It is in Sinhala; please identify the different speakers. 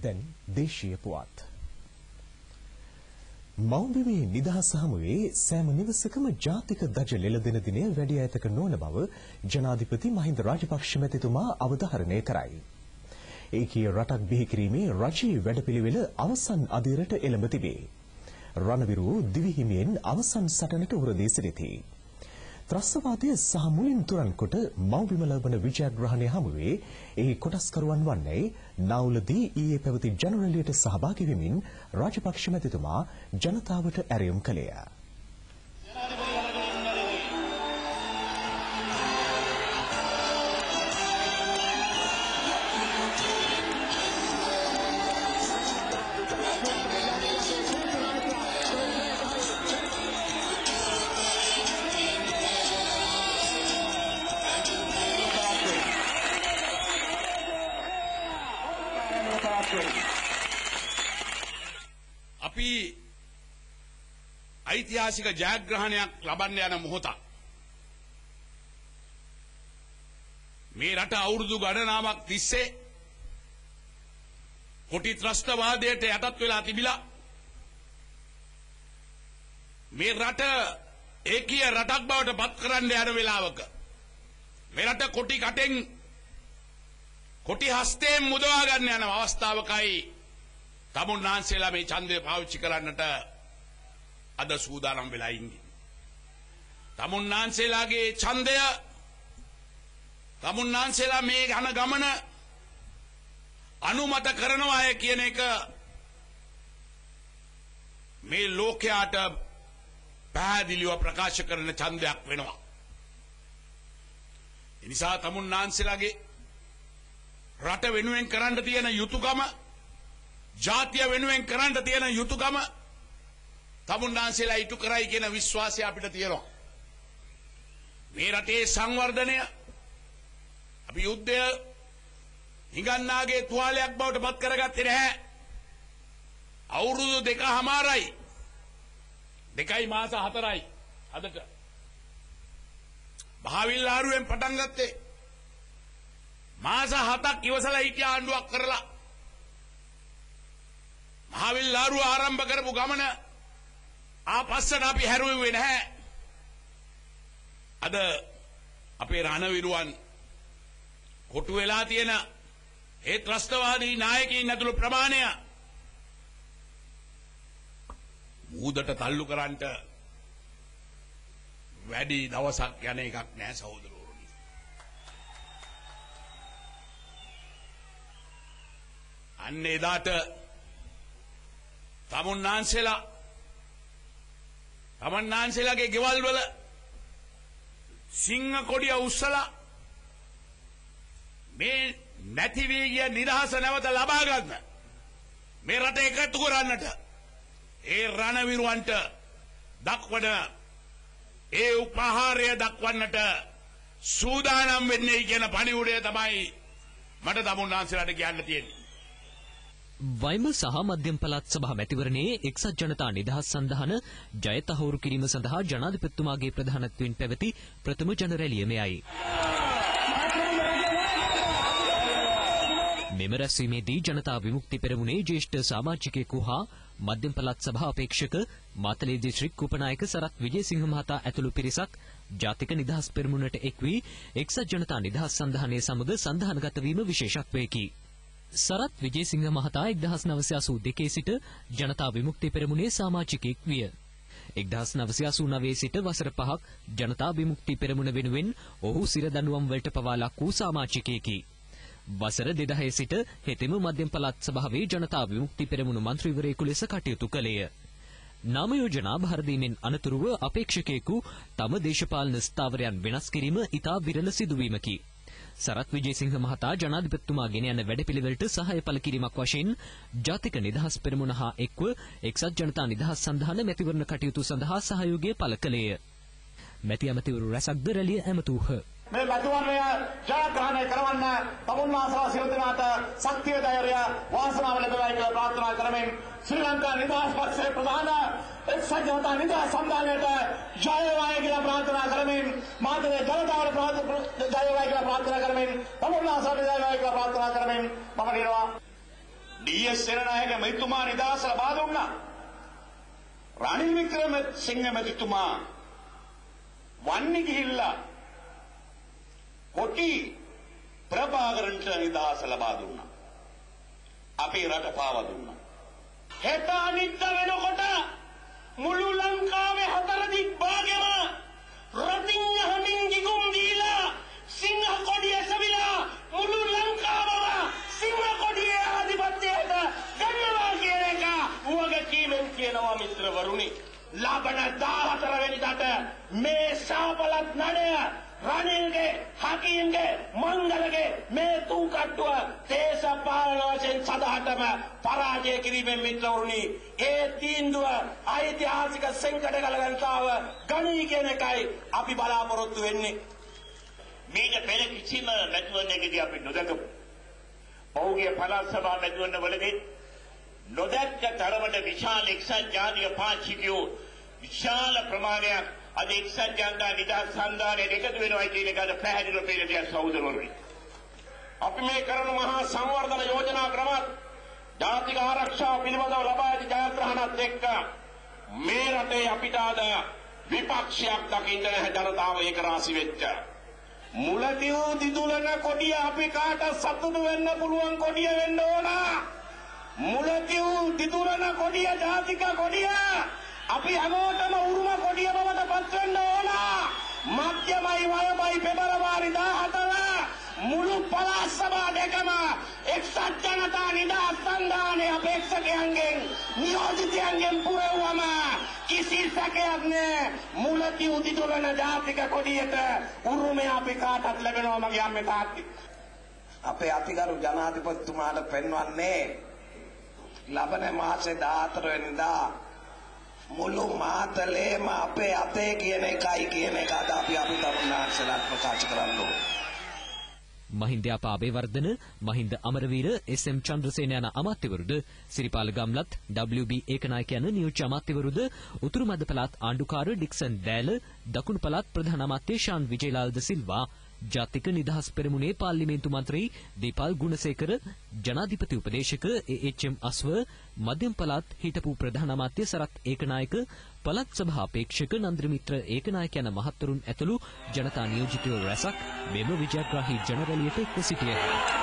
Speaker 1: දැන් දේශීය පුවත්. මව්බිමේ නිදහස් හමුවේ සෑම නිවසකම ජාතික ධජ ලෙලදෙන දිනය වැඩි ඈතක නොවන බව ජනාධිපති මහින්ද රාජපක්ෂ මැතිතුමා අවධාරණය කරයි. ඒකීය රටක් බිහි කිරීමේ රජයේ වැඩපිළිවෙල අවසන් අදියරට එළඹ තිබේ. රණවිරු දිවිහිමියෙන් අවසන් සටනට උරදී සිටිති. ත්‍රස්තවාදය සහ මුලින් තුරන් කොට මව්බිම ලබන විජයග්‍රහණය හමුවේ එහි කොටස්කරුවන් වන්නේ නාවුලදී ඊයේ පැවති ජනරැලියට සහභාගී වෙමින් රාජපක්ෂ මැතිතුමා ජනතාවට ඇරයුම් කළේය.
Speaker 2: අපි ඓතිහාසික ජයග්‍රහණයක් ලබන්න යන මොහොතක්. මේ රට අවුරුදු ගණනාවක් තිස්සේ කොටි ත්‍රස්තවාදයට යටත් වෙලා තිබිලා මේ රට ඒකීය රටක් බවට පත් කරන්න යන වෙලාවක මේ රට කොටි කටෙන් කොටි හස්තයෙන් මුදවා ගන්න යන අවස්ථාවකයි තමුන්නාන්සේලා මේ ඡන්දය පාවිච්චි කරන්නට අද සූදානම් වෙලා ඉන්නේ. තමුන්නාන්සේලාගේ ඡන්දය තමුන්නාන්සේලා මේ යන ගමන අනුමත කරනවා කියන එක මේ ලෝකයට පැහැදිලිව ප්‍රකාශ කරන ඡන්දයක් වෙනවා. ඒ නිසා තමුන්නාන්සේලාගේ රට වෙනුවෙන් කරන්න තියෙන යුතුයකම ජාතිය වෙනුවෙන් කරන්න තියෙන යුතුයකම තමුන්නාන්සේලා ඉටු කරයි කියන විශ්වාසය අපිට තියෙනවා. මේ රටේ සංවර්ධනය අපි යුද්ධය හිඟන්නාගේ තුවාලයක් බවට පත් කරගත්තේ නැහැ. අවුරුදු 2.5යි 2 මාස 4යි අදට මහවිල්ලාරුවෙන් පටන් ගත්තේ මාස 7ක් ඉවසලා හිටිය ආණ්ඩුවක් කරලා මහවිල්ලාරුව ආරම්භ කරපු ගමන ආපස්සට අපි හැරුවේ නැහැ. අද අපේ රණවිරුවන් කොටු වෙලා තියෙන ඒ ත්‍රස්තවාදී නායකයින් ඇතුළු ප්‍රමාණය මූදට තල්ලු කරන්නට වැඩි දවසක් යන එකක් නෑ සහෝදරවරුනි. අන්න එදාට තමුන්නාන්සේලාගේ ගෙවල් වල සිංහ කොඩිය උස්සලා මේ නැති වී ගිය නිදහස නැවත ලබා ගන්න මේ රට එකතු කරන්නට ඒ රණවිරුවන්ට දක්වන ඒ උපහාරය දක්වන්නට සූදානම් වෙන්නේ කියන පණිවුඩය තමයි මට තමුන්නාන්සේලාට කියන්න තියෙන්නේ.
Speaker 3: වයිම සහ මධ්‍යම පළාත් සභා මැතිවරණයේ එක්සත් ජනතා නිදහස් සන්ධාන ජය තහවුරු කිරීම සඳහා ජනාධිපතිතුමාගේ ප්‍රධානත්වයෙන් පැවති ප්‍රථම ජනරැලිය මෙයයි. මෙම රැස්වීමේදී ජනතා විමුක්ති පෙරමුණේ ජ්‍යෙෂ්ඨ සමාජිකයෙකු හා මධ්‍යම පළාත් සභා අපේක්ෂක මාතලේ දිස්ත්‍රික් උපනායක සරත් විජේසිංහ මහතා ඇතුළු පිරිසක් ජාතික නිදහස් පෙරමුණට එක් වී එක්සත් ජනතා නිදහස් සන්ධානයේ සමග සන්ධානගත වීම විශේෂත්වයකි. සරත් විජේසිංහ මහතා 1982 සිට ජනතා විමුක්ති පෙරමුණේ සමාජිකයෙක් විය. 1989 සිට වසර 5ක් ජනතා විමුක්ති පෙරමුණ වෙනුවෙන් ඔහු සිර දඬුවම් වලට පවා ලක් වූ සමාජිකයෙකි. වසර 2000 සිට හෙතෙම මධ්‍යම පළාත් සභාවේ ජනතා විමුක්ති පෙරමුණ මන්ත්‍රීවරයෙකු ලෙස කටයුතු කළේය. නාම යෝජනා බහර දීමෙන් අනතුරුව අපේක්ෂකයෙකු තම දේශපාලන ස්ථාවරයන් වෙනස් කිරීම ඉතා විරල සිදුවීමකි. සරත් විජේසිංහ මහතා ජනාධිපතිතුමා ගෙන යන වැඩපිළිවෙලට සහාය පළ කිරීමක් වශයෙන් ජාතික නිදහස් පෙරමුණ හා එක්ව එක්සත් ජනතා නිදහස් සන්ධාන මැතිවරණ කටයුතු සඳහා සහයෝගය පළ කළේය. මැති ඇමතිවරු රැසක්ද රැළිය ඇමතූහ.
Speaker 4: මේ මැතිවරණය ජයග්‍රහණය කරවන්න තමුන්නාන්සේලා සියලු දෙනාට ශක්තිය ධෛර්යය වාසනාව ලැබේවායි කියලා ප්‍රාර්ථනා කරමින් ශ්‍රී ලංකා නිදහස් පක්ෂයේ ප්‍රධාන එක්සත් ජනතා නිදහස් සන්ධානයට ජය වේවායි කියලා ප්‍රාර්ථනා කරමින් මාතෘ ජනතාවට ජය වේවායි කියලා ප්‍රාර්ථනා කරමින් තමුන්නාන්සේලාට ජය වේවායි කියලා ප්‍රාර්ථනා කරමින් මම දිනවා ඩී.එස්. සේනානායක මැතිතුමා නිදහස ලබා දුන්නා. රනිල් වික්‍රමසිංහ මැතිතුමා වන්නේ ගිහිල්ලා කොටි ප්‍රභාකරන්ට නිදහස ලබා දුන්නා. අපේ රට පාවා දුන්නා. හෙට අනිද්දා වෙනකොට මුළු ලංකාවේ හතර දිග්භාගෙම රතින් යහමින් ගිගුම් දීලා සිංහ කොඩිය සවිලා මුළු ලංකාවම සිංහ කොඩියේ ආධිපත්‍යයට ගන්නවා කියන එක වගකීමෙන් කියනවා මිත්‍රවරුනි. ලබන 14 වෙනිදාට මේ ශාපලත් නඩය රනිල්ගේ හකීම්ගේ මංගලගේ මේ තුන් කට්ටුව දේශපාලන වශයෙන් සදාටම පරාජය කිරීමෙන් මිත්‍රවරුනි ඒ තීන්දුව ඓතිහාසික සංකඩ ගලගන්තාව ගණී කියන එකයි අපි බලාපොරොත්තු වෙන්නේ. මේක පෙර කිසිම මැතිවරණයකදී අපි නොදකපු පෞද්ගලික පළාත් සභා මැතිවරණවලදී නොදැක්ක තරමට විශාල එක්සත් ජාතික පාක්ෂිකයෝ විශාල ප්‍රමාණයක් අද එක්සත් ජනතා නිදහස් සංගාණයට එකතු වෙනවා කියන එක අද පැහැදිලිව පේන දෙයක් සහෝදරවරුනි. අපි මේ කරන මහා සංවර්ධන යෝජනා ක්‍රමත් ජාතික ආරක්ෂාව පිළිබඳව ලබා ඇති ජයග්‍රහණත් එක්ක මේ රටේ අපිට අද විපක්ෂයක් දකින්න නැහැ ජනතාව ඒක රාසි වෙච්ච. මුලතිව් දිදුලන කොඩිය අපි කාට සතුටු වෙන්න පුළුවන් කොඩිය වෙන්න ඕන. මුලතිව් දිදුලන කොඩිය ජාතික කොඩිය අපි හැමෝටම උරුම කොඩිය බවට පත් වෙන්න ඕන. මධ්‍යමයි වයමයි පෙබරවාරි 14 මුළු පළාත් සභා දෙකම එක්සත් ජනතා නිදහස් සංගාණයේ අපේක්ෂකයන්ගෙන් නියෝජිතයන්ගෙන් පුරවුවම කිසි සැකයක් නැහැ. මුලතිව් දිදුලන ජාතික කොඩියට උරුමය අපි කාටත් ලැබෙනවා මගේ අම්මේ තාත්තේ. අපේ අතිගරු ජනාධිපතිතුමාට පෙන්වන්නේ ලබන මාසේ 14 වෙනිදා මුළු මාතලේම අපේ අතේ කියන එකයි කියන එක අද අපි තරුණාංශලාට ප්‍රකාශ කරන්න ඕනේ.
Speaker 3: මහින්ද අබේවර්ධන, මහින්ද අමරවීර, එස්.එම්. චන්ද්‍රසේන යන අමාත්‍යවරුද, සිරිපාල ගම්ලත්, WB ඒකනායක යන නියෝජ්‍ය අමාත්‍යවරුද, උතුරු මැද පළාත් ආණ්ඩුකාර ඩික්සන් දෑල, දකුණු පළාත් ප්‍රධාන අමාත්‍ය ශාන් විජේලාල් ද සිල්වා, ජාතික නිදහස් පෙරමුණේ පාර්ලිමේන්තු මන්ත්‍රී දීපල් ගුණසේකර, ජනාධිපති උපදේශක ඒ.එච්.එම්. අස්ව, මධ්‍යම පළාත් හිටපු ප්‍රධාන අමාත්‍ය සරත් ඒකනායක, පළාත් සභා අපේක්ෂක නන්ද්‍රමිත්‍ර ඒකනායක යන මහත්වරුන් ඇතුළු ජනතා නියෝජිතයෝ රැසක් මෙම විජයග්‍රාහී ජනරැලියට එක්ව සිටියහ.